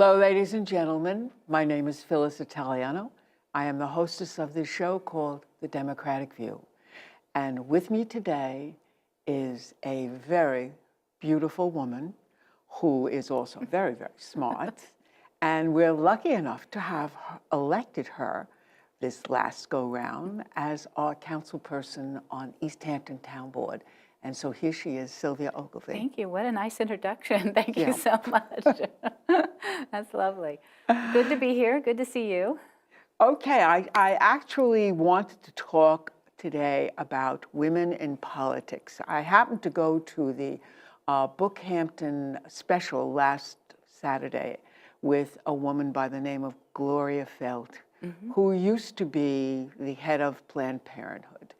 Hello, ladies and gentlemen. My name is Phyllis Italiano. I am the hostess of this show called The Democratic View. And with me today is a very beautiful woman who is also very, very smart. And we're lucky enough to have elected her this last go-round as our councilperson on East Hampton Town Board. And so here she is, Sylvia Overby. Thank you. What a nice introduction. Thank you so much. That's lovely. Good to be here. Good to see you. Okay, I actually wanted to talk today about women in politics. I happened to go to the Hampton special last Saturday with a woman by the name of Gloria Felt, who used to be the head of Planned Parenthood.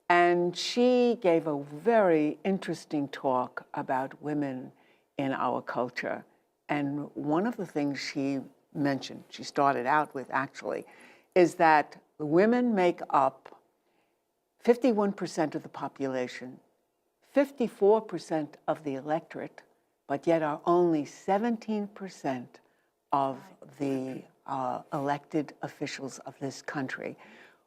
And she gave a very interesting talk about women in our culture. And one of the things she mentioned, she started out with actually, is that women make up 51% of the population, 54% of the electorate, but yet are only 17% of the elected officials of this country,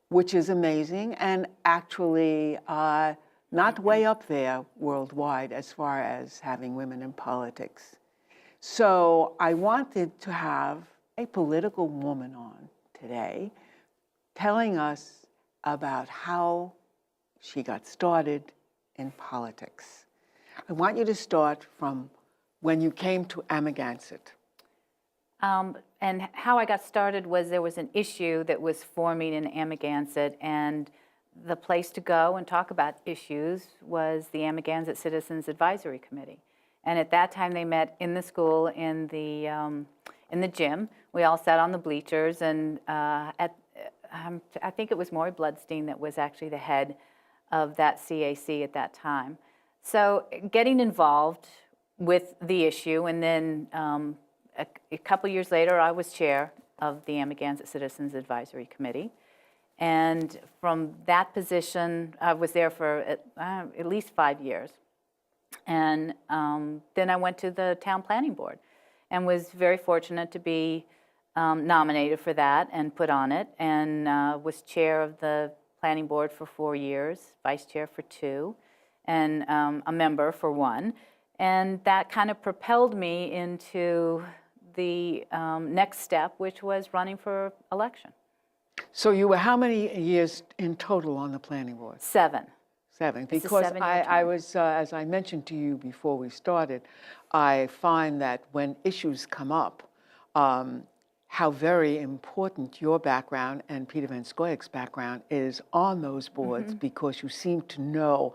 which is amazing and actually not way up there worldwide as far as having women in politics. So I wanted to have a political woman on today telling us about how she got started in politics. I want you to start from when you came to Amagansett. And how I got started was there was an issue that was forming in Amagansett, and the place to go and talk about issues was the Amagansett Citizens Advisory Committee. And at that time, they met in the school in the gym. We all sat on the bleachers, and I think it was Maury Bloodstein that was actually the head of that CAC at that time. So getting involved with the issue, and then a couple years later, I was chair of the Amagansett Citizens Advisory Committee. And from that position, I was there for at least 5 years. And then I went to the town planning board and was very fortunate to be nominated for that and put on it, and was chair of the planning board for 4 years, vice chair for 2, and a member for 1. And that kind of propelled me into the next step, which was running for election. So you were how many years in total on the planning board? 7. 7, because I was, as I mentioned to you before we started, I find that when issues come up, how very important your background and Peter Van Scoyek's background is on those boards, because you seem to know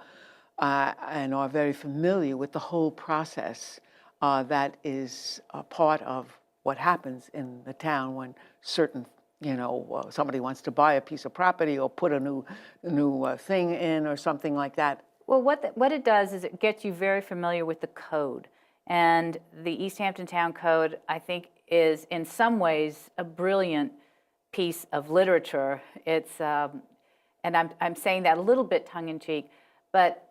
and are very familiar with the whole process that is a part of what happens in the town when certain, somebody wants to buy a piece of property or put a new thing in or something like that. Well, what it does is it gets you very familiar with the code. And the East Hampton Town Code, I think, is in some ways a brilliant piece of literature. It's, and I'm saying that a little bit tongue-in-cheek, but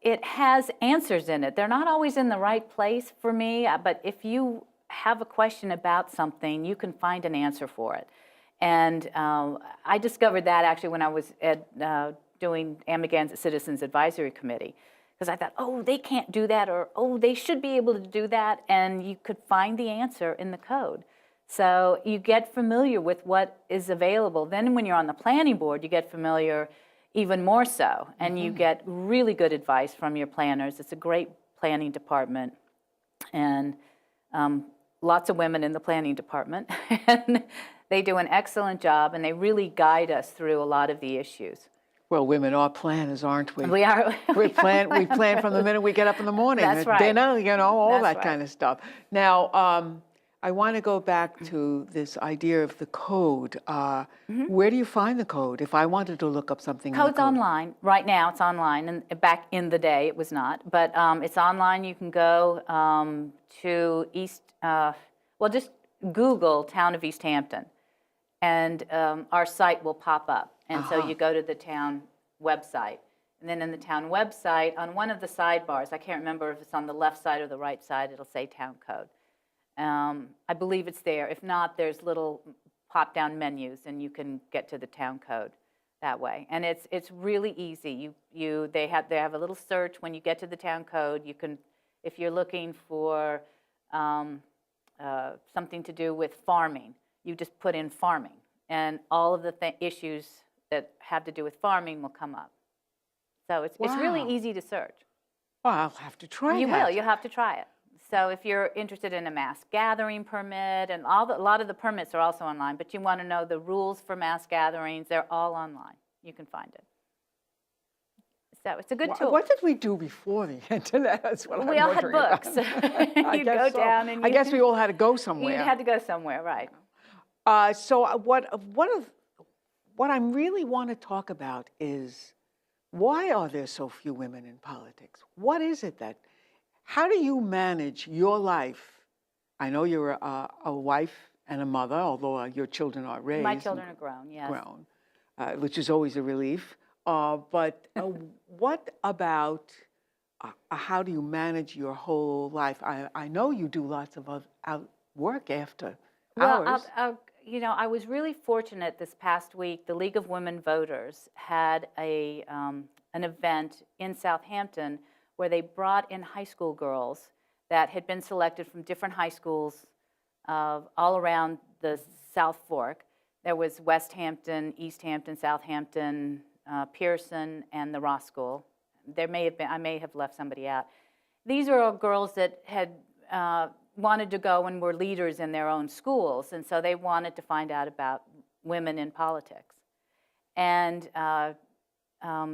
it has answers in it. They're not always in the right place for me, but if you have a question about something, you can find an answer for it. And I discovered that actually when I was doing Amagansett Citizens Advisory Committee, because I thought, oh, they can't do that, or oh, they should be able to do that, and you could find the answer in the code. So you get familiar with what is available. Then when you're on the planning board, you get familiar even more so, and you get really good advice from your planners. It's a great planning department, and lots of women in the planning department, and they do an excellent job, and they really guide us through a lot of the issues. Well, women are planners, aren't we? We are. We plan from the minute we get up in the morning. That's right. Dinner, all That's that kind of stuff. Now, I want to go back to this idea of the code. Where do you find the code? If I wanted to look up something, Code's online. Right now, it's online, and back in the day, it was not. But it's online. You can go to just Google Town of East Hampton, and our site will pop up. And so you go to the town website. And then in the town website, on one of the sidebars, I can't remember if it's on the left side or the right side, it'll say town code. I believe it's there. If not, there's little pop-down menus, and you can get to the town code that way. And it's really easy. They have a little search when you get to the town code. You can, if you're looking for something to do with farming, you just put in farming, and all of the issues that have to do with farming will come up. So it's really easy to search. Well, I'll have to try You that. will. You'll have to try it. So if you're interested in a mass gathering permit, and a lot of the permits are also online, but you want to know the rules for mass gatherings, they're all online. You can find it. So it's a good tool. What did we do before the internet? That's what We I'm all had wondering about. books. You'd go down and I guess we all had to go somewhere. You had to go somewhere, right? So what I really want to talk about is, why are there so few women in politics? What is it that, how do you manage your life? I know you're a wife and a mother, although your children are raised. My children are grown, yes. Grown, which is always a relief. But what about, how do you manage your whole life? I know you do lots of out work after hours. Well, I was really fortunate this past week. The League of Women Voters had an event in Southampton where they brought in high school girls that had been selected from different high schools all around the South Fork. There was West Hampton, East Hampton, Southampton, Pearson, and the Ross School. There may have been, I may have left somebody out. These are all girls that had wanted to go and were leaders in their own schools, and so they wanted to find out about women in politics. And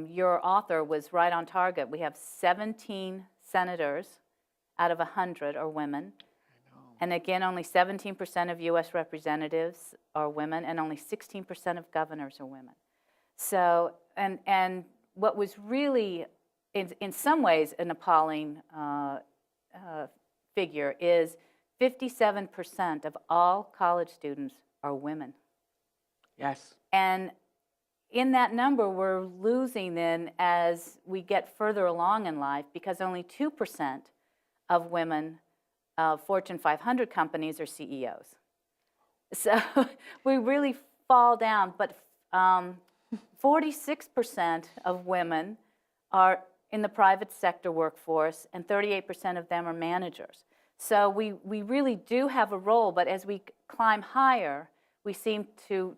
your author was right on target. We have 17 senators out of 100 are women. And again, only 17% of U.S. representatives are women, and only 16% of governors are women. So, and what was really, in some ways, an appalling figure is 57% of all college students are women. Yes. And in that number, we're losing then as we get further along in life, because only 2% of women Fortune 500 companies are CEOs. So we really fall down, but 46% of women are in the private sector workforce, and 38% of them are managers. So we really do have a role, but as we climb higher, we seem to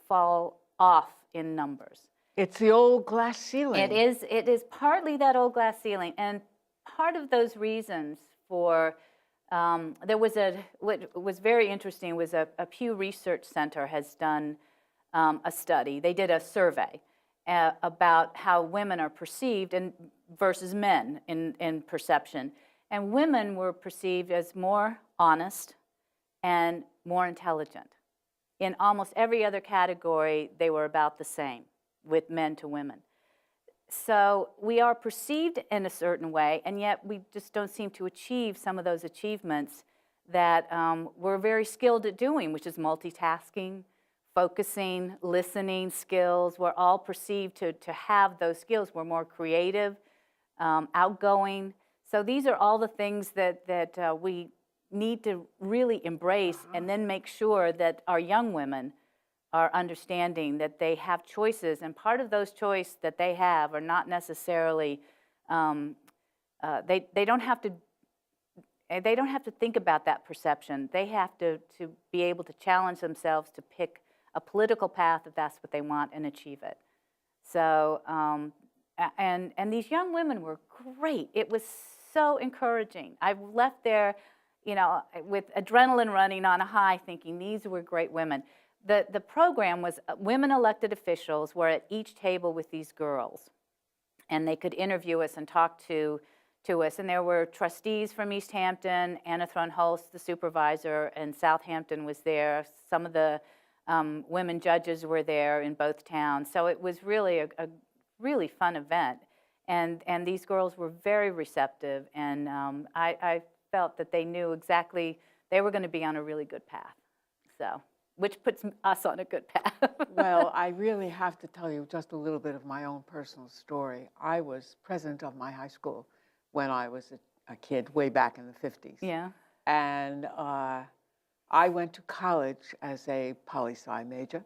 fall off in numbers. It's the old glass ceiling. It is partly that old glass ceiling, and part of those reasons for what was very interesting was a Pew Research Center has done a study. They did a survey about how women are perceived versus men in perception. And women were perceived as more honest and more intelligent. In almost every other category, they were about the same, with men to women. So we are perceived in a certain way, and yet we just don't seem to achieve some of those achievements that we're very skilled at doing, which is multitasking, focusing, listening skills. We're all perceived to have those skills. We're more creative, outgoing. So these are all the things that we need to really embrace, and then make sure that our young women are understanding that they have choices, and part of those choices that they have are not necessarily, they don't have to think about that perception. They have to be able to challenge themselves to pick a political path if that's what they want and achieve it. So, and these young women were great. It was so encouraging. I left there, with adrenaline running on a high, thinking these were great women. The program was women elected officials were at each table with these girls, and they could interview us and talk to us. And there were trustees from East Hampton, Anna Throne-Holst, the supervisor, and Southampton was there. Some of the women judges were there in both towns. So it was really a really fun event. And these girls were very receptive, and I felt that they knew exactly, they were going to be on a really good path. So, which puts us on a good path. Well, I really have to tell you just a little bit of my own personal story. I was president of my high school when I was a kid, way back in the 50s. Yeah. And I went to college as a poli-sci major.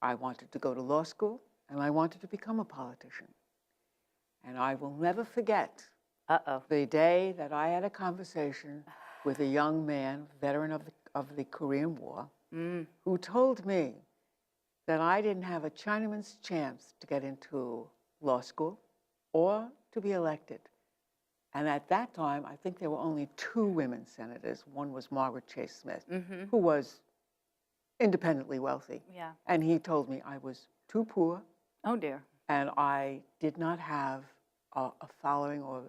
I wanted to go to law school, and I wanted to become a politician. And I will never forget the day that I had a conversation with a young man, veteran of the Korean War, who told me that I didn't have a Chinaman's chance to get into law school or to be elected. And at that time, I think there were only 2 women senators. One was Margaret Chase Smith, who was independently wealthy. Yeah. And he told me I was too poor. Oh, dear. And I did not have a following, or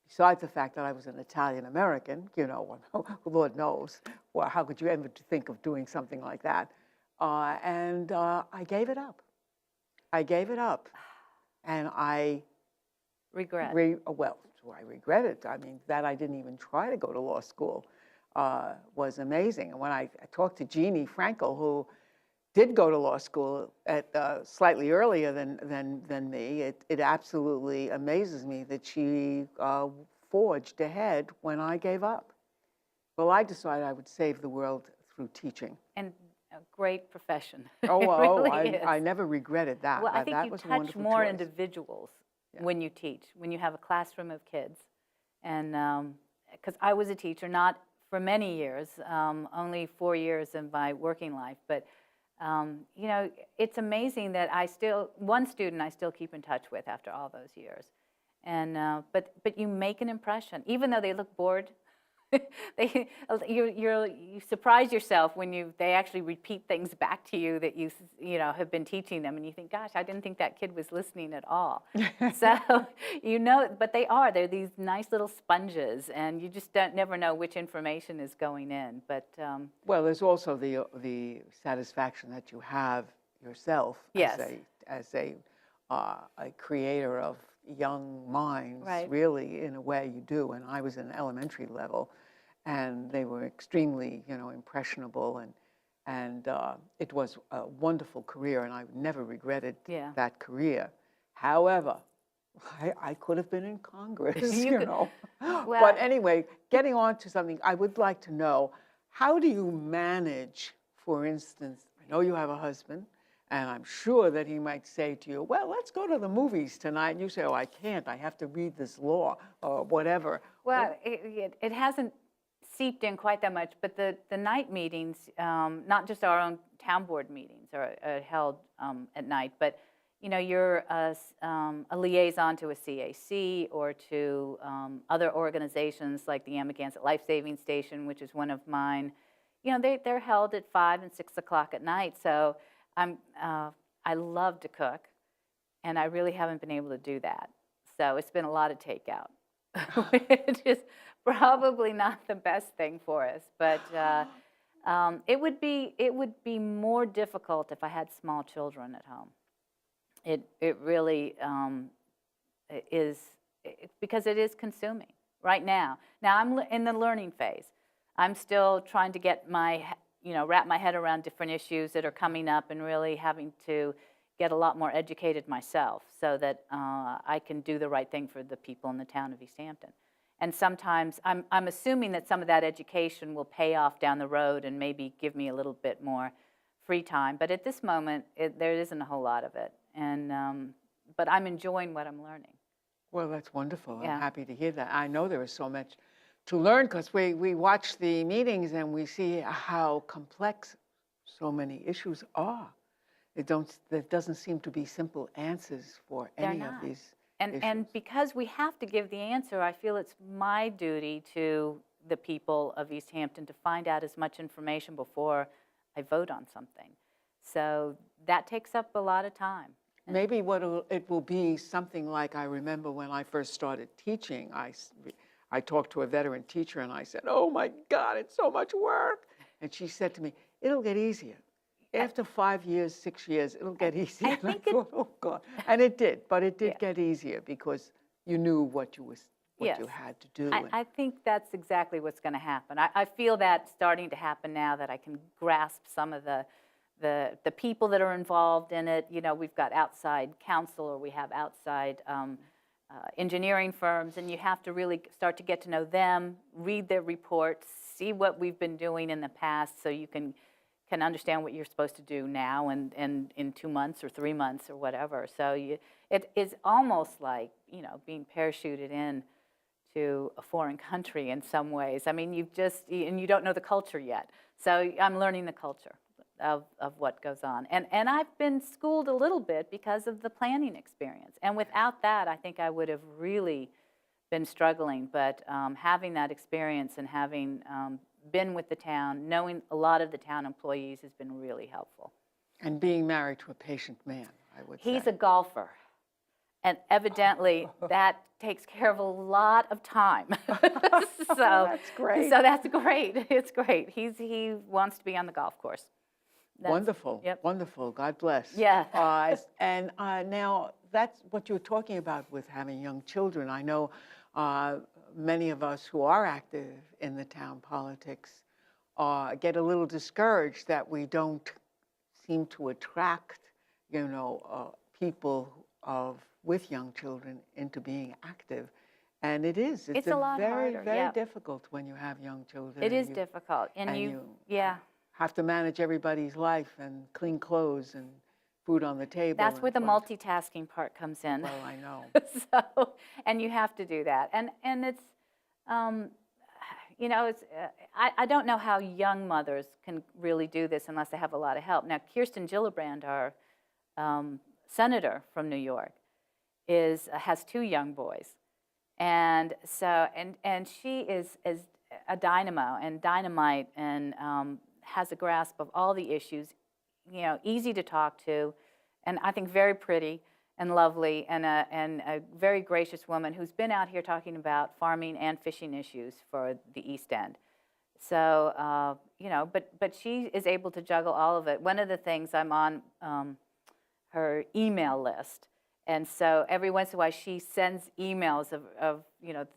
besides the fact that I was an Italian American, you know, Lord knows, well, how could you ever think of doing something like that? And I gave it up. I gave it up. And I Regret. Well, do I regret it? I mean, that I didn't even try to go to law school was amazing. And when I talked to Jeannie Frankel, who did go to law school at slightly earlier than me, it absolutely amazes me that she forged ahead when I gave up. Well, I decided I would save the world through teaching. And a great profession. I never regretted that. Well, I think that you was a touch wonderful more choice. individuals when you teach, when you have a classroom of kids. And because I was a teacher, not for many years, only 4 years in my working life, but you know, it's amazing that one student I still keep in touch with after all those years. And, but you make an impression, even though they look bored. You surprise yourself when they actually repeat things back to you that you know have been teaching them, and you think, gosh, I didn't think that kid was listening at all. So you know, but they're these nice little sponges, and you just never know which information is going in. But well, there's also the satisfaction that you have yourself as a creator of young minds. Right. Really, in a way, you do. And I was in elementary level, and they were extremely, you know, impressionable, and it was a wonderful career, and I never regretted that career. However, I could have been in Congress, you know. Well, but anyway, getting on to something, I would like to know, how do you manage, for instance, I know you have a husband, and I'm sure that he might say to you, well, let's go to the movies tonight. And you say, oh, I can't. I have to read this law or whatever. Well, it hasn't seeped in quite that much, but the night meetings, not just our own town board meetings are held at night, but you know, you're a liaison to a CAC or to other organizations like the Amagansett Life Saving Station, which is one of mine. You know, they're held at 5 and 6 o'clock at night. So I love to cook, and I really haven't been able to do that. So it's been a lot of takeout, which is probably not the best thing for us. But it would be more difficult if I had small children at home. It really is, because it is consuming right now. Now I'm in the learning phase. I'm still trying to get wrap my head around different issues that are coming up, and really having to get a lot more educated myself so that I can do the right thing for the people in the town of East Hampton. And sometimes I'm assuming that some of that education will pay off down the road and maybe give me a little bit more free time. But at this moment, there isn't a whole lot of it. And but I'm enjoying what I'm learning. Well, that's wonderful. I'm happy to hear that. I know there is so much to learn, because we watch the meetings and we see how complex so many issues are. There doesn't seem to be simple answers for any of these issues. And because we have to give the answer, I feel it's my duty to the people of East Hampton to find out as much information before I vote on something. So that takes up a lot of time. Maybe it will be something like, I remember when I first started teaching, I talked to a veteran teacher and I said, oh my God, it's so much work. And she said to me, it'll get easier. After 5 years, 6 years, it'll get easier. And I thought, oh God. And it did, but it did get easier because you knew what you had to do. I think that's exactly what's going to happen. I feel that starting to happen now, that I can grasp some of the people that are involved in it. You know, we've got outside counsel, or we have outside engineering firms, and you have to really start to get to know them, read their reports, see what we've been doing in the past so you can understand what you're supposed to do now and in 2 months or 3 months or whatever. So it is almost like, being parachuted in to a foreign country in some ways. I mean, and you don't know the culture yet. So I'm learning the culture of what goes on. And I've been schooled a little bit because of the planning experience. And without that, I think I would have really been struggling. But having that experience and having been with the town, knowing a lot of the town employees has been really helpful. And being married to a patient man, I would say. He's a golfer. And evidently, that takes care of a lot of time. So that's great. So that's great. It's great. He wants to be on the golf course. Wonderful. Yep. Wonderful. God bless. Yeah. And now that's what you're talking about with having young children. I know many of us who are active in the town politics get a little discouraged that we don't seem to attract, people with young children into being active. And it's a lot very, harder, very difficult when you have young children. It is difficult. And you have to manage everybody's life and clean clothes and food on the table. That's where the multitasking part comes in. Well, I know. So, and you have to do that. And it's, I don't know how young mothers can really do this unless they have a lot of help. Now, Kirsten Gillibrand, our senator from New York, has 2 young boys. And so, and she is a dynamo and dynamite and has a grasp of all the issues, easy to talk to, and I think very pretty and lovely, and a very gracious woman who's been out here talking about farming and fishing issues for the East End. So, but she is able to juggle all of it. One of the things, I'm on her email list, and so every once in a while she sends emails of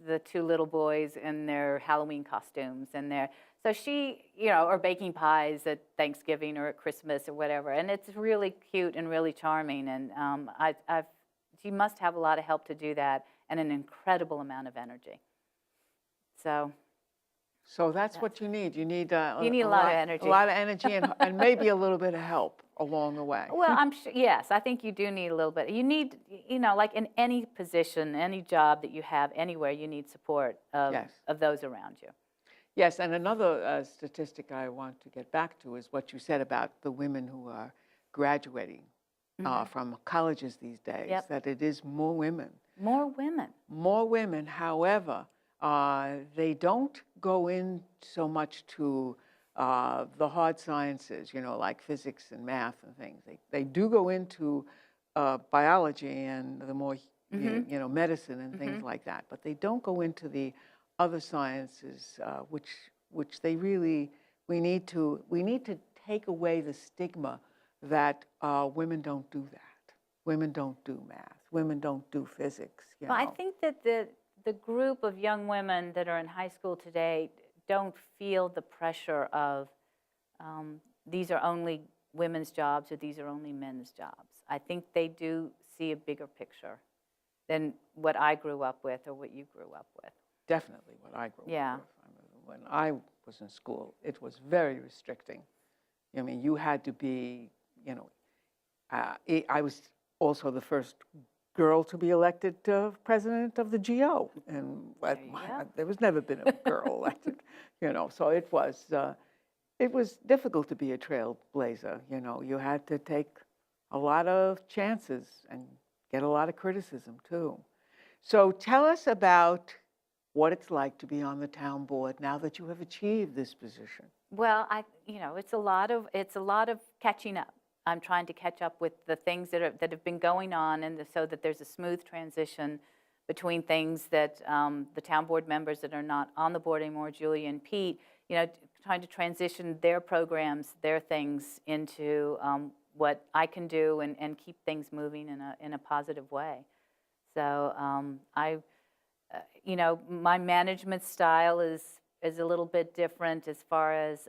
the 2 little boys in their Halloween costumes and so she, or baking pies at Thanksgiving or at Christmas or whatever, and it's really cute and really charming, and she must have a lot of help to do that and an incredible amount of energy. So that's what you need. You need a lot of energy. A lot of energy and maybe a little bit of help along the way. Well, I'm sure, yes, I think you do need a little bit. You need, like in any position, any job that you have anywhere, you need support of those around you. Yes, and another statistic I want to get back to is what you said about the women who are graduating from colleges these days, that it is more women. More women. More women, however, they don't go in so much to the hard sciences, like physics and math and things. They do go into biology and the more, medicine and things like that, but they don't go into the other sciences, which they really, we need to take away the stigma that women don't do that. Women don't do math. Women don't do physics. Well, I think that the group of young women that are in high school today don't feel the pressure of these are only women's jobs or these are only men's jobs. I think they do see a bigger picture than what I grew up with or what you grew up with. Definitely what I grew up with. I mean, when I was in school, it was very restricting. I mean, you had to be, I was also the first girl to be elected president of the GO, and there was never been a girl elected, so it was difficult to be a trailblazer. You had to take a lot of chances and get a lot of criticism too. So tell us about what it's like to be on the town board now that you have achieved this position. Well, it's a lot of catching up. I'm trying to catch up with the things that have been going on, and so that there's a smooth transition between things that the town board members that are not on the board anymore, Julia and Pete, trying to transition their programs, their things into what I can do and keep things moving in a positive way. So my management style is a little bit different as far as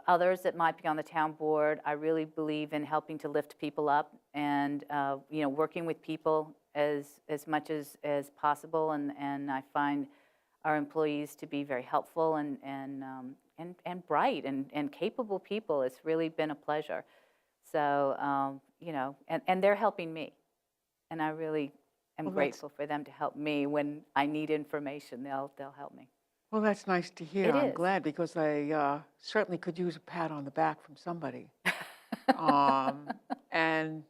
others that might be on the town board. I really believe in helping to lift people up, and working with people as much as possible, and I find our employees to be very helpful and bright and capable people. It's really been a pleasure. So and they're helping me, and I really am Well, grateful for them to help me when I need information. They'll help me. Well, that's nice to hear. It I'm is. glad because I certainly could use a pat on the back from somebody. And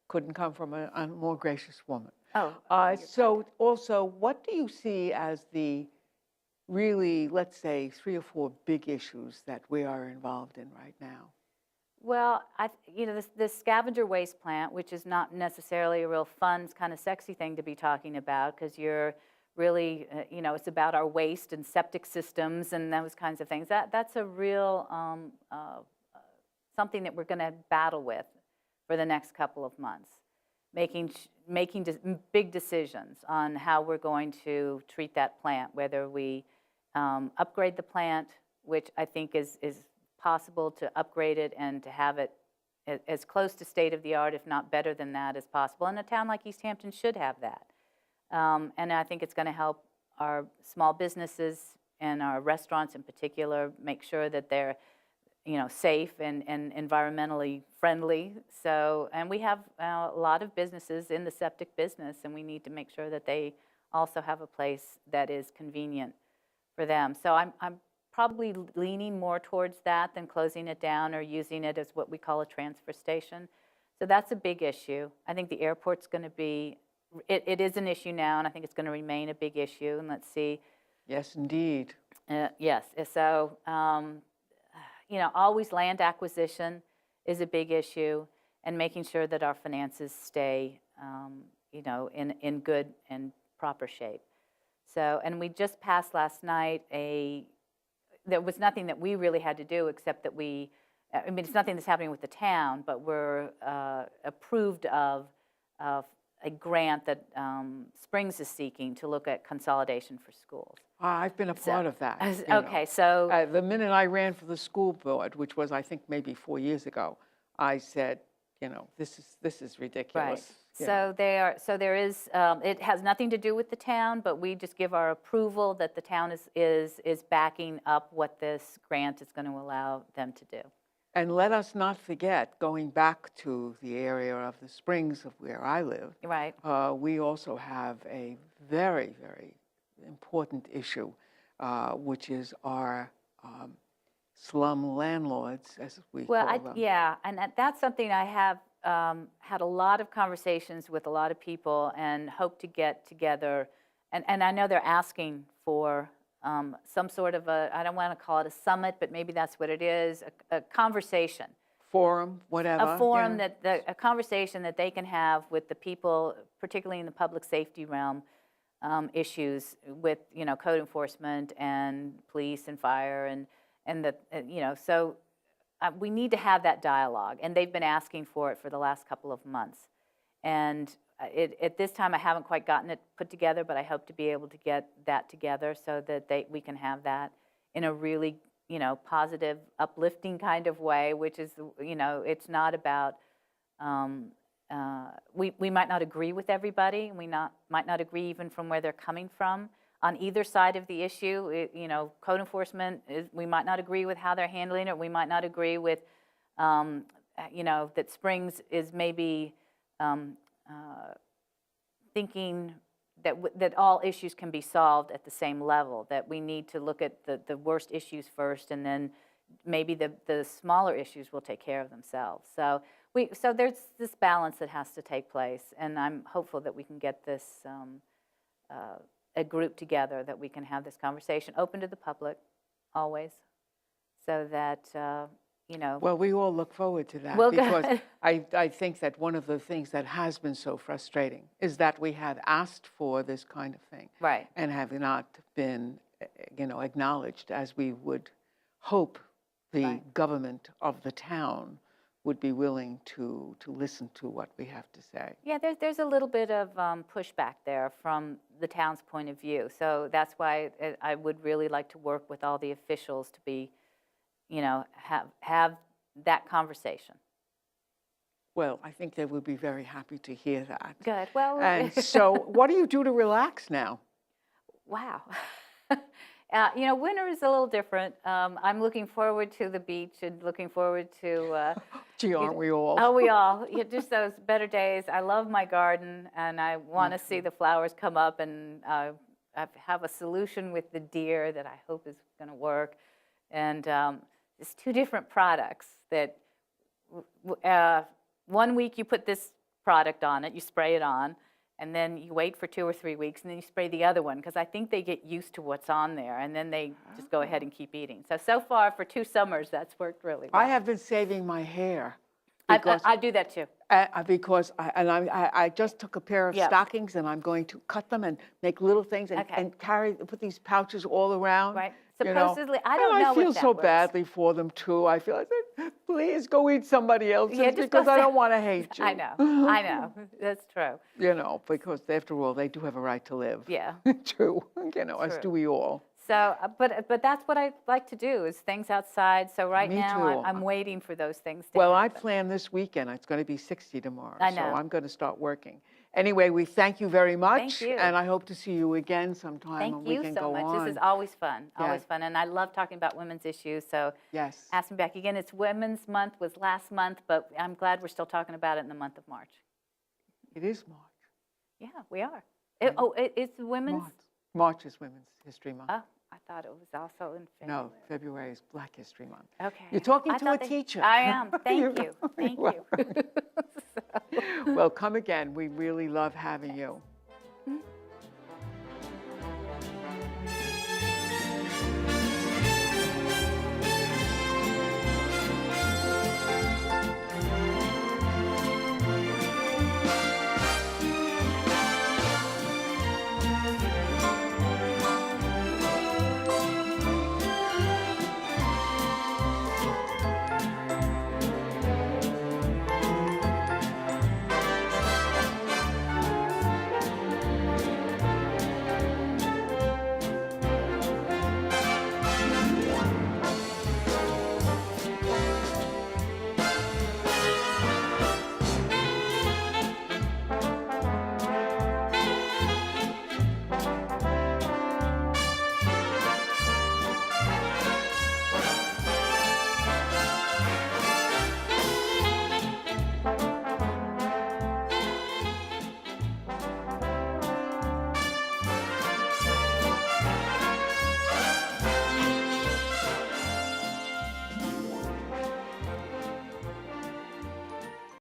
couldn't come from a more gracious woman. Oh, So also, what do you see as the really, let's say, 3 or 4 big issues that we are involved in right now? well, this scavenger waste plant, which is not necessarily a real fun, kind of sexy thing to be talking about, because you're really, it's about our waste and septic systems and those kinds of things. That's a real something that we're going to battle with for the next couple of months, making big decisions on how we're going to treat that plant, whether we upgrade the plant, which I think is possible to upgrade it and to have it as close to state of the art, if not better than that, as possible. And a town like East Hampton should have that. And I think it's going to help our small businesses and our restaurants in particular make sure that they're safe and environmentally friendly. So, and we have a lot of businesses in the septic business, and we need to make sure that they also have a place that is convenient for them. So I'm probably leaning more towards that than closing it down or using it as what we call a transfer station. So that's a big issue. I think the airport's going to be, it is an issue now, and I think it's going to remain a big issue. And let's see. Yes, indeed. Yes. So, always land acquisition is a big issue, and making sure that our finances stay, in good and proper shape. So, and we just passed last night there was nothing that we really had to do except that it's nothing that's happening with the town, but we're approved of a grant that Springs is seeking to look at consolidation for schools. I've been a part of that. Okay, so the minute I ran for the school board, which was, I think, maybe 4 years ago, I said, this is ridiculous. right. There is. It has nothing to do with the town, but we just give our approval that the town is backing up what this grant is going to allow them to do. And let us not forget, going back to the area of the Springs of where I live, Right. We also have a very, very important issue, which is our slum landlords, as we call them. Yeah, and that's something I have had a lot of conversations with a lot of people and hope to get together. And I know they're asking for some sort of I don't want to call it a summit, but maybe that's what it is, a conversation. Forum, whatever. A forum a conversation that they can have with the people, particularly in the public safety realm, issues with, code enforcement and police and fire so we need to have that dialogue, and they've been asking for it for the last couple of months. And at this time, I haven't quite gotten it put together, but I hope to be able to get that together so that we can have that in a really, positive, uplifting kind of way, which is, it's not about, we might not agree with everybody. We might not agree even from where they're coming from. On either side of the issue, code enforcement, we might not agree with how they're handling it. We might not agree with, that Springs is maybe thinking that all issues can be solved at the same level, that we need to look at the worst issues first, and then maybe the smaller issues will take care of themselves. So there's this balance that has to take place, and I'm hopeful that we can get this a group together, that we can have this conversation open to the public always, so that Well, we all look forward to that, Well, because good. I think that one of the things that has been so frustrating is that we have asked for this kind of thing, Right. and have not been, acknowledged as we would hope the Right. government of the town would be willing to listen to what we have to say. Yeah, there's a little bit of pushback there from the town's point of view. So that's why I would really like to work with all the officials to be, have that conversation. Well, I think they would be very happy to hear that. Good. Well, And so what do you do to relax now? wow. Winter is a little different. I'm looking forward to the beach and looking forward to. Gee, aren't we all? Oh, we all. Just those better days. I love my garden, and I want to see the flowers come up, and I have a solution with the deer that I hope is going to work. And it's two different products that 1 week you put this product on it, you spray it on, and then you wait for 2 or 3 weeks, and then you spray the other one, because I think they get used to what's on there, and then they just go ahead and keep eating. So far, for 2 summers, that's worked really well. I have been saving my hair. I do that too. Because I just took a pair of stockings, and I'm going to cut them and make little things and put these pouches all around. Right. you know. Supposedly, I don't And know I feel what that so works. badly for them too. I feel like, please go eat somebody else's Yeah, just because go I say- don't want to hate you. I know, that's true. You know, because after all, they do have a right to live. Yeah. True. You know, as True. do we all. So, but that's what I like to do is things outside. So right Me now too. I'm waiting for those things to Well, I happen. plan this weekend. It's going to be 60 tomorrow. I So know. I'm going to start working. Anyway, we thank you very much. Thank you. And I hope to see you again sometime Thank when we you can so go much. on. This is always fun, Yeah. always fun. And I love talking about women's issues. So Yes. ask me back again. It's Women's Month was last month, but I'm glad we're still talking about it in the month of March. It is March. Yeah, we are. It's Women's. March is Women's History Month. Oh, I thought it was also in February. No, February is Black History Month. Okay. You're talking I to thought a they- teacher. I am. Thank you. You're Thank you. welcome. Well, come again. We really love having you.